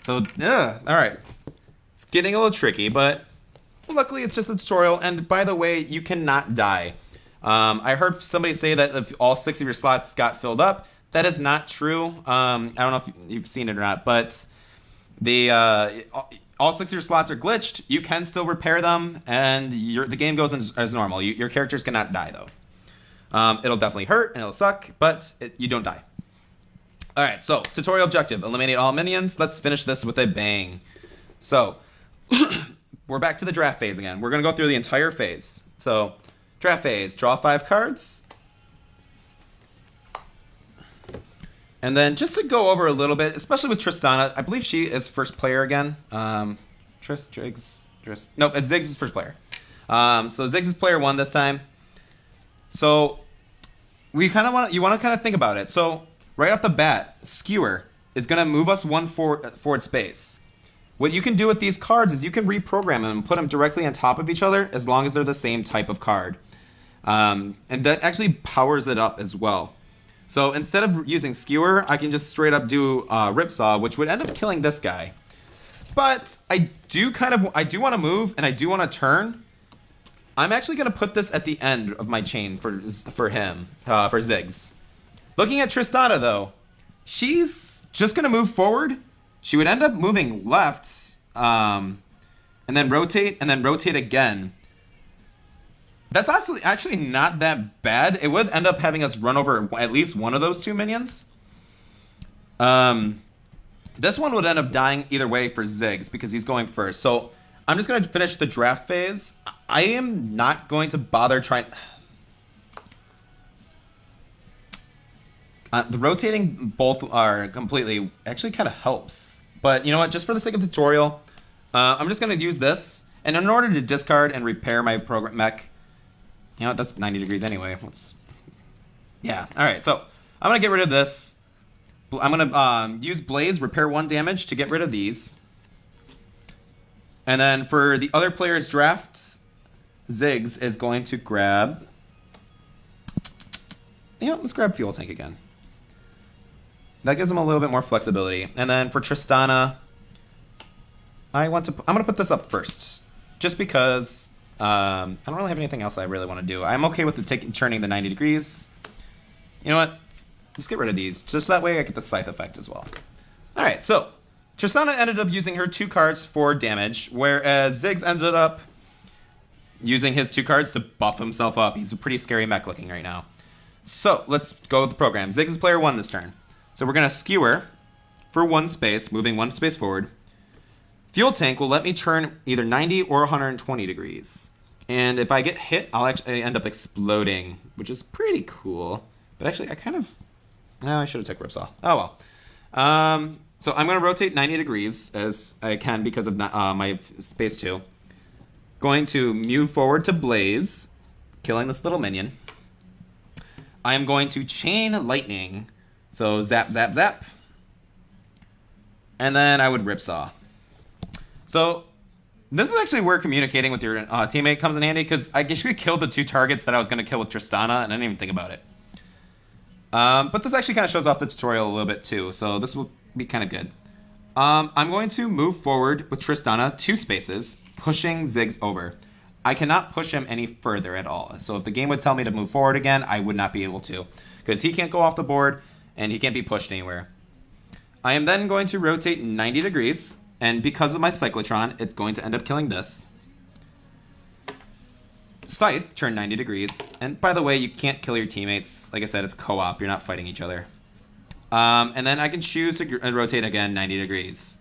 So, all right. It's getting a little tricky, but luckily it's just a tutorial. And by the way, you cannot die. I heard somebody say that if all 6 of your slots got filled up, that is not true. I don't know if you've seen it or not, but the all 6 of your slots are glitched. You can still repair them, and the game goes as normal. Your characters cannot die, though. It'll definitely hurt, and it'll suck, but you don't die. All right, so tutorial objective. Eliminate all minions. Let's finish this with a bang. So, we're back to the draft phase again. We're going to go through the entire phase. So, draft phase. Draw 5 cards. And then just to go over a little bit, especially with Tristana, I believe she is first player again. Nope, it's Ziggs' first player. So Ziggs is player 1 this time. So you want to kind of think about it. So right off the bat, Skewer is going to move us 1 forward space. What you can do with these cards is you can reprogram them and put them directly on top of each other as long as they're the same type of card. And that actually powers it up as well. So instead of using Skewer, I can just straight up do Ripsaw, which would end up killing this guy. But I do want to move, and I do want to turn. I'm actually going to put this at the end of my chain for Ziggs. Looking at Tristana, though, she's just going to move forward. She would end up moving left, and then rotate again. That's actually not that bad. It would end up having us run over at least one of those 2 minions. This one would end up dying either way for Ziggs because he's going first. So I'm just going to finish the draft phase. I am not going to bother trying... the rotating both are completely... actually kind of helps. But you know what? Just for the sake of tutorial, I'm just going to use this. And in order to discard and repair my mech... You know what? That's 90 degrees anyway. Yeah. All right. So I'm going to get rid of this. I'm going to use Blaze, repair 1 damage to get rid of these. And then for the other player's draft, Ziggs is going to grab... You know, let's grab Fuel Tank again. That gives him a little bit more flexibility. And then for Tristana, I'm going to put this up first. Just because... I don't really have anything else I really want to do. I'm okay with turning the 90 degrees. You know what? Let's get rid of these. Just that way I get the Scythe effect as well. Alright, so Tristana ended up using her 2 cards for damage, whereas Ziggs ended up using his 2 cards to buff himself up. He's a pretty scary mech looking right now. So, let's go with the program. Ziggs is player 1 this turn. So we're going to Skewer for 1 space, moving 1 space forward. Fuel Tank will let me turn either 90 or 120 degrees. And if I get hit, I'll actually end up exploding, which is pretty cool. But actually, I should have took Ripsaw. Oh well. So I'm going to rotate 90 degrees as I can because of my space 2. Going to move forward to Blaze, killing this little minion. I am going to Chain Lightning. So zap, zap, zap. And then I would Ripsaw. So, this is actually where communicating with your teammate comes in handy, because I actually killed the 2 targets that I was going to kill with Tristana, and I didn't even think about it. But this actually kind of shows off the tutorial a little bit too, so this will be kind of good. I'm going to move forward with Tristana 2 spaces, pushing Ziggs over. I cannot push him any further at all, so if the game would tell me to move forward again, I would not be able to, because he can't go off the board, and he can't be pushed anywhere. I am then going to rotate 90 degrees, and because of my Cyclotron, it's going to end up killing this. Scythe, turn 90 degrees. And by the way, you can't kill your teammates. Like I said, it's co-op. You're not fighting each other. And then I can choose to rotate again 90 degrees.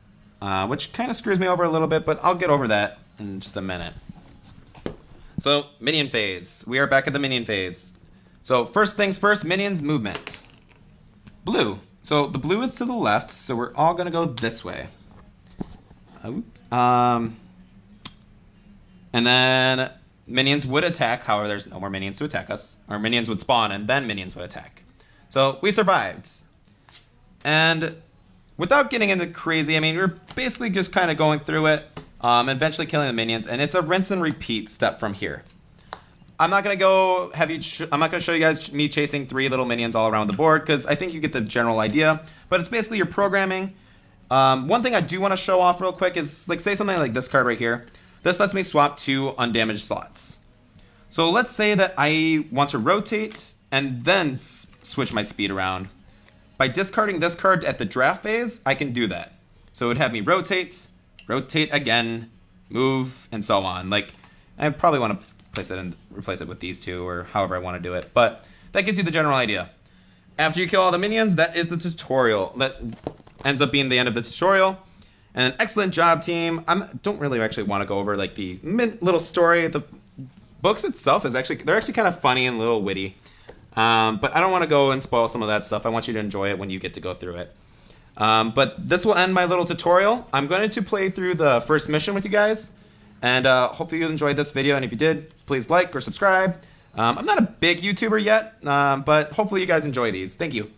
Which kind of screws me over a little bit, but I'll get over that in just a minute. So, minion phase. We are back at the minion phase. So, first things first, minions movement. Blue. So, the blue is to the left, so we're all going to go this way. Oops. And then minions would attack. However, there's no more minions to attack us. Or minions would spawn, and then minions would attack. So we survived. And without getting into crazy, I mean, we're basically just kind of going through it, eventually killing the minions, and it's a rinse and repeat step from here. I'm not gonna go I'm not gonna show you guys me chasing 3 little minions all around the board because I think you get the general idea. But it's basically you're programming One thing I do want to show off real quick is, like, say something like this card right here. This lets me swap 2 undamaged slots. So let's say that I want to rotate and then switch my speed around. By discarding this card at the draft phase, I can do that. So it would have me rotate, rotate again, move, and so on. Like, I probably want to place it and replace it with these two, or however I want to do it. But that gives you the general idea. After you kill all the minions, that is the tutorial. That ends up being the end of the tutorial. And an excellent job, team. I don't really actually want to go over like the little story. The books itself is actually, they're actually kind of funny and a little witty. But I don't want to go and spoil some of that stuff. I want you to enjoy it when you get to go through it. But this will end my little tutorial. I'm going to play through the first mission with you guys. And hopefully you enjoyed this video. And if you did, please like or subscribe. I'm not a big YouTuber yet, but hopefully you guys enjoy these. Thank you.